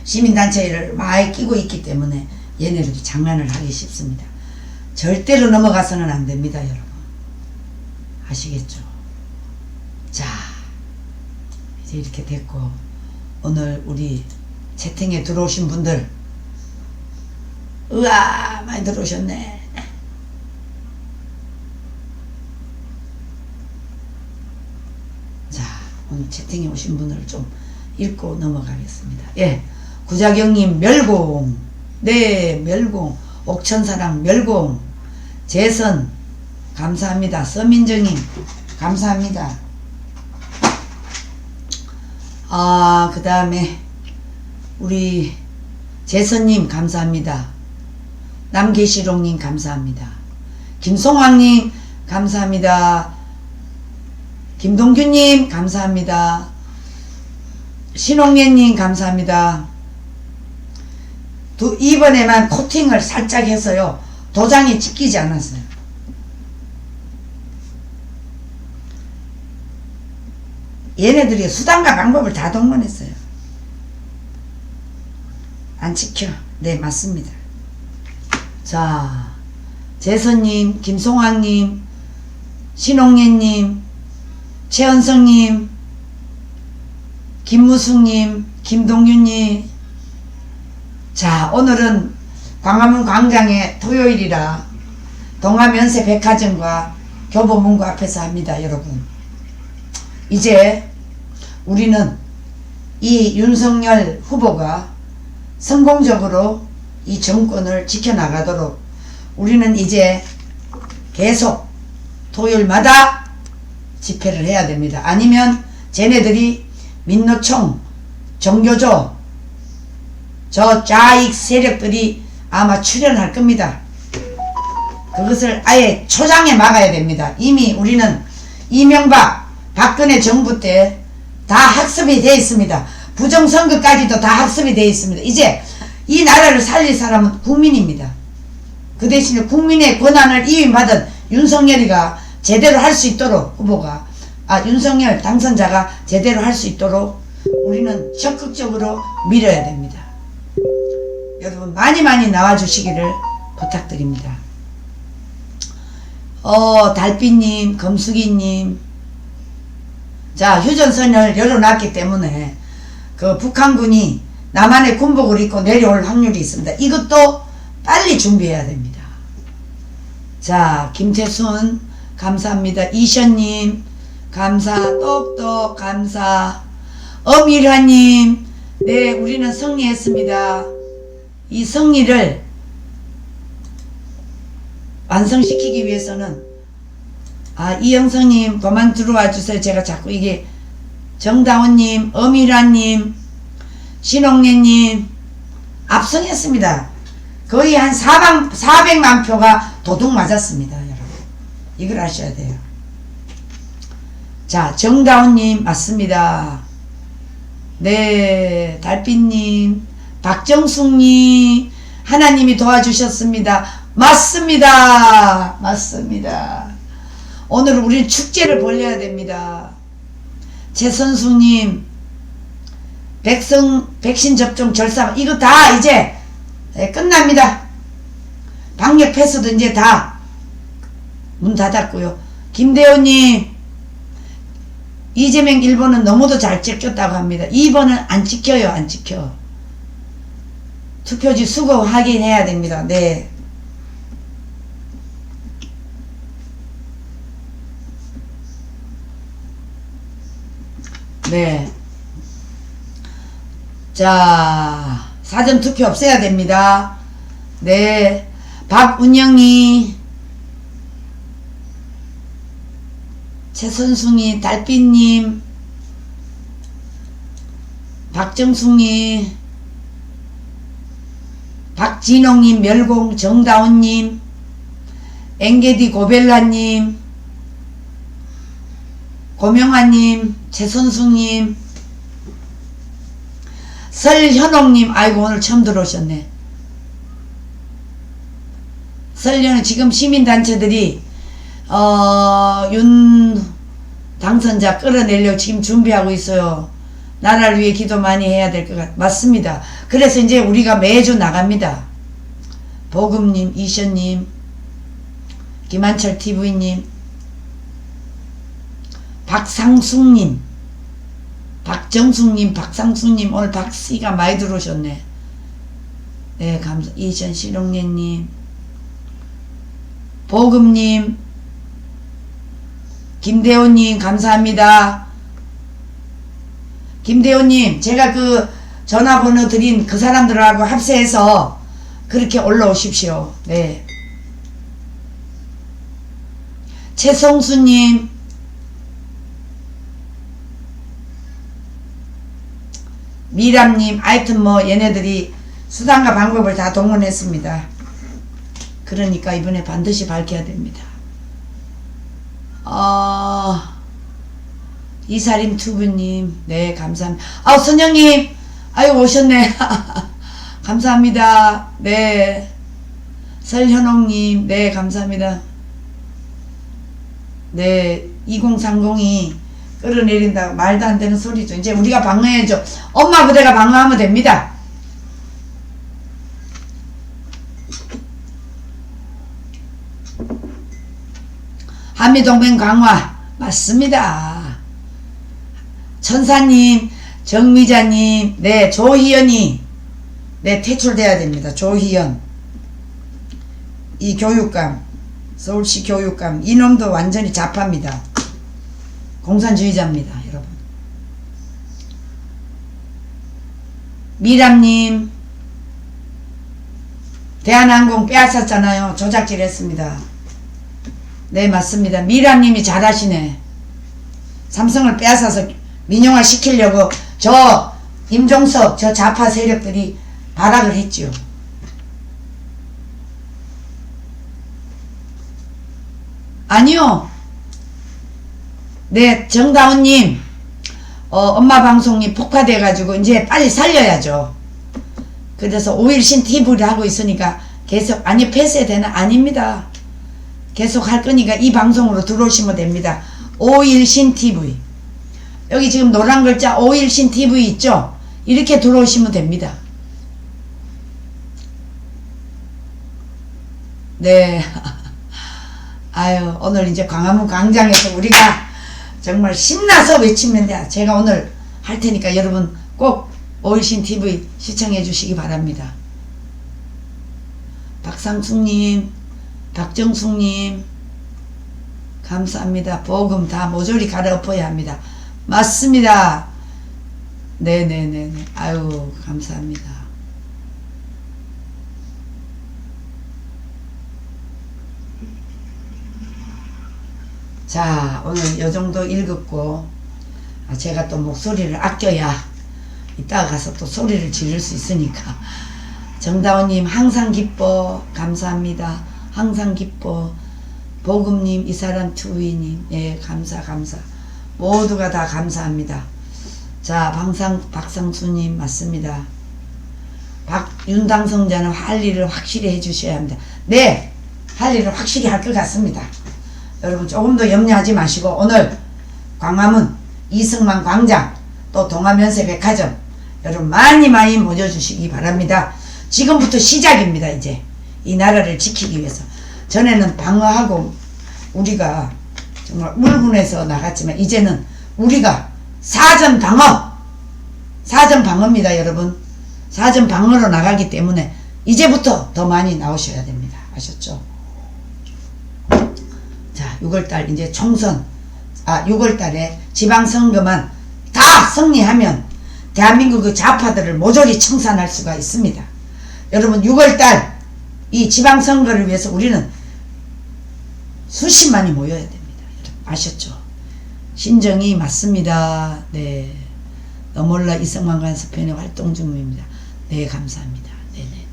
시민단체를 많이 끼고 있기 때문에 얘네들이 장난을 하기 쉽습니다. 절대로 넘어가서는 안 됩니다. 여러분, 아시겠죠? 자, 이제 이렇게 됐고, 오늘 우리 채팅에 들어오신 분들, 우와 많이 들어오셨네. 자, 오늘 채팅에 오신 분들을 좀 읽고 넘어가겠습니다. 예, 구자경님 멸공, 네 멸공, 옥천사랑 멸공, 재선 감사합니다. 서민정님 감사합니다. 그 다음에 우리 재선님 감사합니다. 남계시롱님 감사합니다. 김송황님 감사합니다. 김동규님 감사합니다. 신홍예님 감사합니다. 이번에만 코팅을 살짝 해서요, 도장이 찍히지 않았어요. 얘네들이 수단과 방법을 다 동원했어요. 안 찍혀. 네, 맞습니다. 자, 재선님, 김송황님, 신홍예님, 최은성님, 김무숙님, 김동윤님. 자, 오늘은 광화문 광장에 토요일이라 동아면세 백화점과 교보문고 앞에서 합니다. 여러분, 이제 우리는 이 윤석열 후보가 성공적으로 이 정권을 지켜나가도록 우리는 이제 계속 토요일마다 집회를 해야 됩니다. 아니면 쟤네들이 민노총, 정교조, 저 좌익 세력들이 아마 출연할 겁니다. 그것을 아예 초장에 막아야 됩니다. 이미 우리는 이명박, 박근혜 정부 때 다 학습이 되어 있습니다. 부정선거까지도 다 학습이 되어 있습니다. 이제 이 나라를 살릴 사람은 국민입니다. 그 대신에 국민의 권한을 이임받은 윤석열이가 제대로 할 수 있도록, 후보가 윤석열 당선자가 제대로 할 수 있도록 우리는 적극적으로 밀어야 됩니다. 여러분, 많이 나와주시기를 부탁드립니다. 달빛님, 검숙이님, 자, 휴전선을 열어놨기 때문에 그 북한군이 남한의 군복을 입고 내려올 확률이 있습니다. 이것도 빨리 준비해야 됩니다. 자, 김태순 감사합니다. 이션님 감사, 똑똑 감사, 엄일화님, 네, 우리는 승리했습니다. 이 승리를 완성시키기 위해서는 이영성님 그만 들어와 주세요. 제가 자꾸 이게 정다운님, 엄일화님, 신홍예님 압승했습니다. 거의 한 400만 표가 도둑 맞았습니다. 여러분, 이걸 아셔야 돼요. 자, 정다운님 맞습니다. 네, 달빛님, 박정숙님 하나님이 도와주셨습니다. 맞습니다. 맞습니다. 오늘 우리는 축제를 벌려야 됩니다. 최선수님 백신 접종 절상 이거 다 이제 끝납니다. 방역 패스도 이제 다 문 닫았고요. 김대호님 이재명 1번은 너무도 잘 찍혔다고 합니다. 2번은 안 찍혀요. 안 찍혀. 투표지 수거 확인해야 됩니다. 네. 네. 자, 사전투표 없애야 됩니다. 네. 박운영이, 최선숭이, 달빛님, 박정숙님, 박진홍님, 멸공, 정다운님, 엥게디 고벨라님, 고명아님, 최선숙님, 설현옥님, 아이고 오늘 처음 들어오셨네. 설현은 지금 시민단체들이 윤 당선자 끌어내려고 지금 준비하고 있어요. 나라를 위해 기도 많이 해야 될 것 같아요. 맞습니다. 그래서 이제 우리가 매주 나갑니다. 보금님, 이션님, 김한철 TV님, 박상숙님, 박정숙님, 박상숙님, 오늘 박씨가 많이 들어오셨네. 네, 감사. 이션 실용례님, 보금님, 김대호님, 감사합니다. 김대호님, 제가 그 전화번호 드린 그 사람들하고 합세해서 그렇게 올라오십시오. 네. 최성수님, 미람님, 하여튼 뭐 얘네들이 수단과 방법을 다 동원했습니다. 그러니까 이번에 반드시 밝혀야 됩니다. 이사림 투브님, 네, 감사합니다. 선영님, 아유, 오셨네. 감사합니다. 네. 설현옥님, 네, 감사합니다. 네, 2030이 끌어내린다. 말도 안 되는 소리죠. 이제 우리가 방어해야죠. 엄마 부대가 방어하면 됩니다. 한미동맹 강화 맞습니다. 천사님, 정미자님, 네, 조희연이 네, 퇴출돼야 됩니다. 조희연 이 교육감, 서울시 교육감 이놈도 완전히 좌파입니다. 공산주의자입니다. 여러분. 미람님, 대한항공 빼앗았잖아요. 조작질 했습니다. 네, 맞습니다. 미라님이 잘하시네. 삼성을 빼앗아서 민영화 시키려고 저 임종석 저 좌파 세력들이 발악을 했지요. 아니요. 네, 정다운님, 엄마 방송이 폭파돼가지고 이제 빨리 살려야죠. 그래서 5일신 TV를 하고 있으니까 계속, 아니 폐쇄 되나? 아닙니다. 계속 할 거니까 이 방송으로 들어오시면 됩니다. 5일신 TV. 여기 지금 노란 글자 5일신 TV 있죠? 이렇게 들어오시면 됩니다. 네. 아유, 오늘 이제 광화문 광장에서 우리가 정말 신나서 외치면 돼. 제가 오늘 할 테니까 여러분 꼭 5일신 TV 시청해 주시기 바랍니다. 박상숙님, 박정숙님, 감사합니다. 보금 다 모조리 갈아엎어야 합니다. 맞습니다. 네네네. 아유, 감사합니다. 자, 오늘 요 정도 읽었고, 제가 또 목소리를 아껴야 이따가 가서 또 소리를 지를 수 있으니까. 정다운님, 항상 기뻐. 감사합니다. 항상 기뻐. 보금님, 이 사람 투위님, 예, 감사. 모두가 다 감사합니다. 자, 박상수님, 맞습니다. 윤당성자는 할 일을 확실히 해주셔야 합니다. 네, 할 일을 확실히 할 것 같습니다. 여러분 조금 더 염려하지 마시고 오늘 광화문 이승만 광장 또 동아면세백화점 여러분 많이 모여주시기 바랍니다. 지금부터 시작입니다. 이제 이 나라를 지키기 위해서. 전에는 방어하고 우리가 정말 울분해서 나갔지만 이제는 우리가 사전방어입니다. 여러분 사전방어로 나가기 때문에 이제부터 더 많이 나오셔야 됩니다. 아셨죠? 자 6월달 이제 총선 6월달에 지방선거만 다 승리하면 대한민국의 좌파들을 모조리 청산할 수가 있습니다. 여러분 6월달 이 지방선거를 위해서 우리는 수십만이 모여야 됩니다. 여러분 아셨죠? 신정이 맞습니다. 네. 너몰라 이승만 간섭편의 활동 중입니다. 네 감사합니다. 네네네.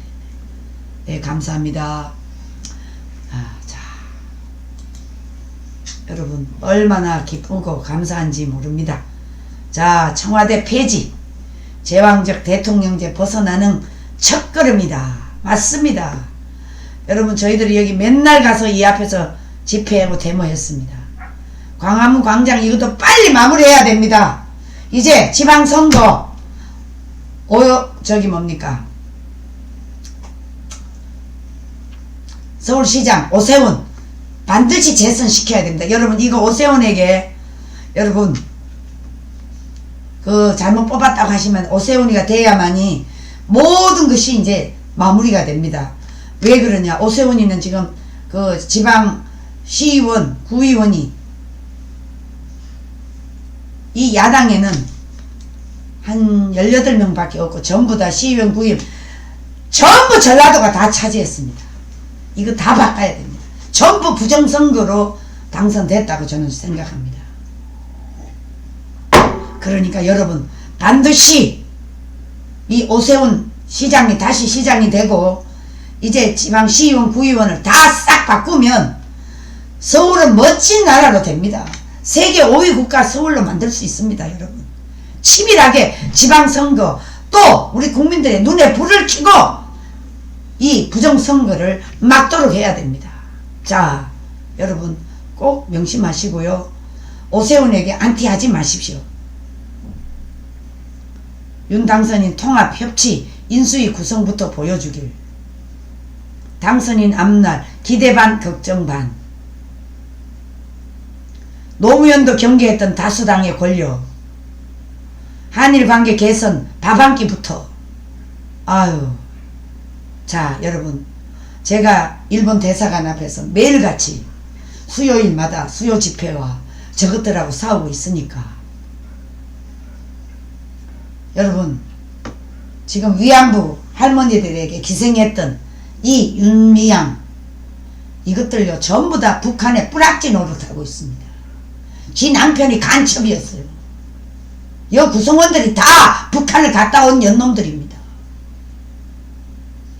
네 감사합니다. 자 여러분 얼마나 기쁘고 감사한지 모릅니다. 자 청와대 폐지 제왕적 대통령제 벗어나는 첫걸음이다. 맞습니다. 여러분 저희들이 여기 맨날 가서 이 앞에서 집회하고 데모했습니다. 광화문 광장 이것도 빨리 마무리해야 됩니다. 이제 지방선거 뭡니까 서울시장 오세훈 반드시 재선시켜야 됩니다. 여러분 이거 오세훈에게 여러분 그 잘못 뽑았다고 하시면 오세훈이가 돼야만이 모든 것이 이제 마무리가 됩니다. 왜 그러냐 오세훈이는 지금 그 지방 시의원 구의원이 이 야당에는 한 18명 밖에 없고 전부 다 시의원 구의원 전부 전라도가 다 차지했습니다. 이거 다 바꿔야 됩니다. 전부 부정선거로 당선됐다고 저는 생각합니다. 그러니까 여러분 반드시 이 오세훈 시장이 다시 시장이 되고 이제 지방 시의원 구의원을 다 싹 바꾸면 서울은 멋진 나라로 됩니다. 세계 5위 국가 서울로 만들 수 있습니다. 여러분 치밀하게 지방선거 또 우리 국민들의 눈에 불을 켜고 이 부정선거를 막도록 해야 됩니다. 자 여러분 꼭 명심하시고요. 오세훈에게 안티하지 마십시오. 윤 당선인 통합 협치 인수위 구성부터 보여주길. 당선인 앞날 기대 반 걱정 반. 노무현도 경계했던 다수당의 권력. 한일관계 개선 밥 한 끼부터. 아유. 자 여러분 제가 일본 대사관 앞에서 매일같이 수요일마다 수요 집회와 저것들하고 싸우고 있으니까 여러분 지금 위안부 할머니들에게 기생했던 이 윤미향 이것들요 전부 다 북한의 뿌락지 노릇하고 있습니다. 지 남편이 간첩이었어요. 여 구성원들이 다 북한을 갔다 온 연놈들입니다.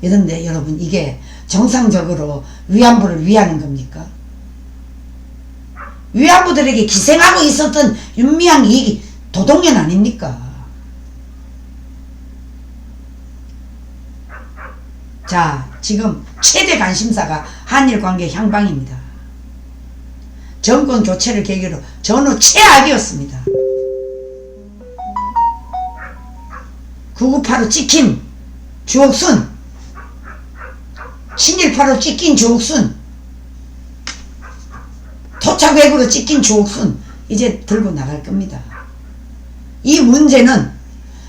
이런데 여러분 이게 정상적으로 위안부를 위하는 겁니까? 위안부들에게 기생하고 있었던 윤미향 이 도둑년 아닙니까? 자 지금 최대 관심사가 한일관계 향방입니다. 정권 교체를 계기로 전후 최악이었습니다. 998로 찍힌 주옥순 친일파로 찍힌 주옥순 토착외구로 찍힌 주옥순 이제 들고 나갈 겁니다. 이 문제는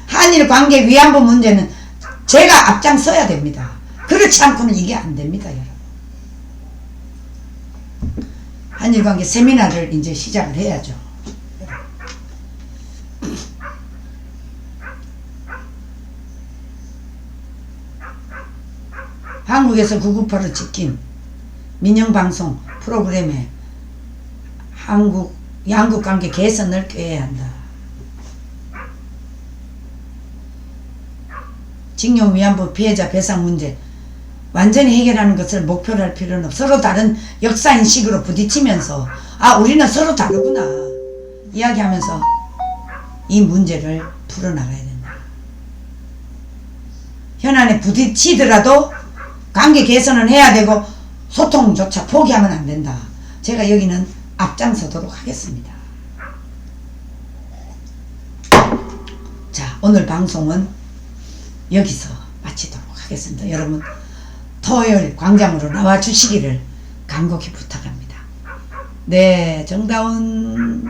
한일관계 위안부 문제는 제가 앞장서야 됩니다. 그렇지 않고는 이게 안 됩니다. 여러분 한일관계 세미나를 이제 시작을 해야죠. 한국에서 998로 찍힌 민영방송 프로그램에 양국관계 개선을 꾀해야 한다. 징용 위안부 피해자 배상 문제 완전히 해결하는 것을 목표로 할 필요는 없어. 서로 다른 역사인식으로 부딪히면서 우리는 서로 다르구나 이야기하면서 이 문제를 풀어나가야 된다. 현안에 부딪히더라도 관계 개선은 해야 되고 소통조차 포기하면 안 된다. 제가 여기는 앞장서도록 하겠습니다. 자, 오늘 방송은 여기서 마치도록 하겠습니다. 여러분 토요일 광장으로 나와 주시기를 간곡히 부탁합니다. 네, 정다운,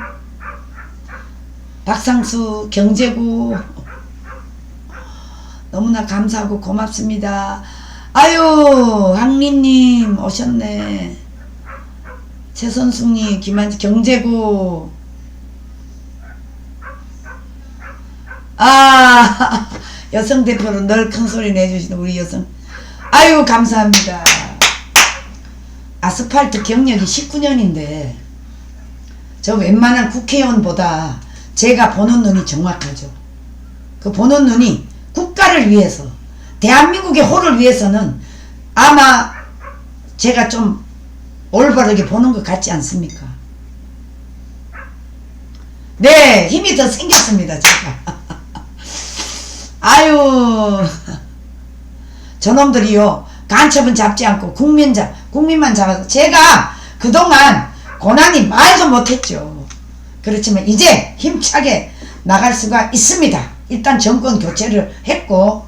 박상수, 경제구 너무나 감사하고 고맙습니다. 아유, 항리님 오셨네. 최선숙님, 김한지, 경제구. 아, 여성 대표로 늘 큰 소리 내주시는 우리 여성. 아유, 감사합니다. 아스팔트 경력이 19년인데 저 웬만한 국회의원보다 제가 보는 눈이 정확하죠. 그 보는 눈이 국가를 위해서, 대한민국의 호를 위해서는 아마 제가 좀 올바르게 보는 것 같지 않습니까? 네, 힘이 더 생겼습니다, 제가. 아유, 저놈들이요, 간첩은 잡지 않고 국민만 잡아서 제가 그동안 고난이 말도 못했죠. 그렇지만 이제 힘차게 나갈 수가 있습니다. 일단 정권 교체를 했고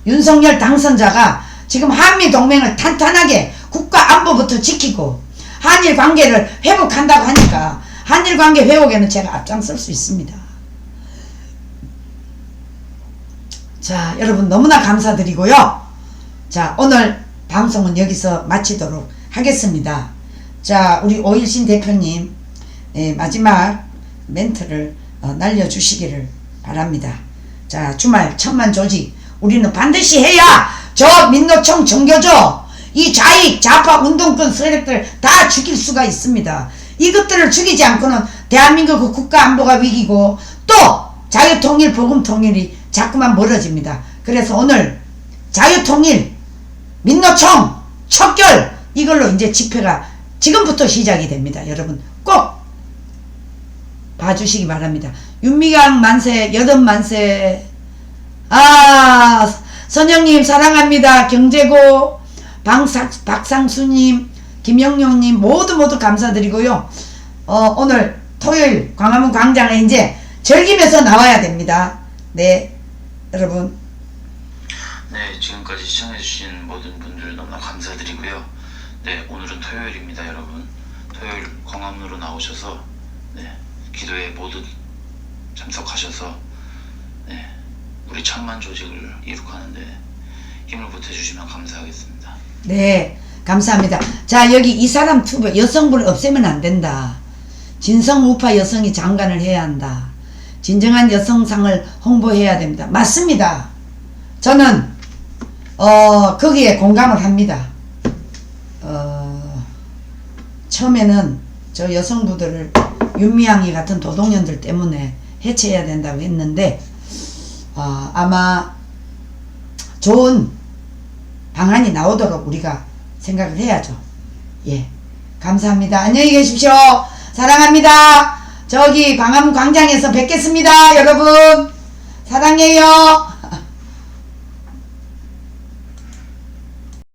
윤석열 당선자가 지금 한미동맹을 탄탄하게 국가 안보부터 지키고 한일 관계를 회복한다고 하니까 한일 관계 회복에는 제가 앞장설 수 있습니다. 자, 여러분 너무나 감사드리고요. 자, 오늘 방송은 여기서 마치도록 하겠습니다. 자, 우리 오일신 대표님 마지막 멘트를 날려주시기를 바랍니다. 자, 주말 천만 조직 우리는 반드시 해야 저 민노총 정교조 이 좌익 좌파 운동권 세력들 다 죽일 수가 있습니다. 이것들을 죽이지 않고는 대한민국 국가 안보가 위기고 또 자유통일 복음통일이 자꾸만 멀어집니다. 그래서 오늘 자유통일 민노총 척결 이걸로 이제 집회가 지금부터 시작이 됩니다. 여러분 꼭 봐주시기 바랍니다. 윤미강 만세, 여덟 만세. 아, 선영님 사랑합니다. 경제고, 박상수님, 김영룡님 모두 감사드리고요. 오늘 토요일 광화문 광장에 이제 즐기면서 나와야 됩니다. 네, 여러분. 네, 지금까지 시청해주신 모든 분들 너무나 감사드리고요. 네, 오늘은 토요일입니다, 여러분. 토요일 광화문으로 나오셔서 네, 기도에 모두 참석하셔서 네, 우리 천만 조직을 이룩하는데 힘을 보태주시면 감사하겠습니다. 네, 감사합니다. 자, 여기 이 사람 투표 여성분을 없애면 안 된다. 진성 우파 여성이 장관을 해야 한다. 진정한 여성상을 홍보해야 됩니다. 맞습니다. 저는 거기에 공감을 합니다. 처음에는 저 여성부들을 윤미향이 같은 도둑년들 때문에 해체해야 된다고 했는데 아마 좋은 방안이 나오도록 우리가 생각을 해야죠. 예, 감사합니다. 안녕히 계십시오. 사랑합니다. 저기 광화문 광장에서 뵙겠습니다. 여러분 사랑해요.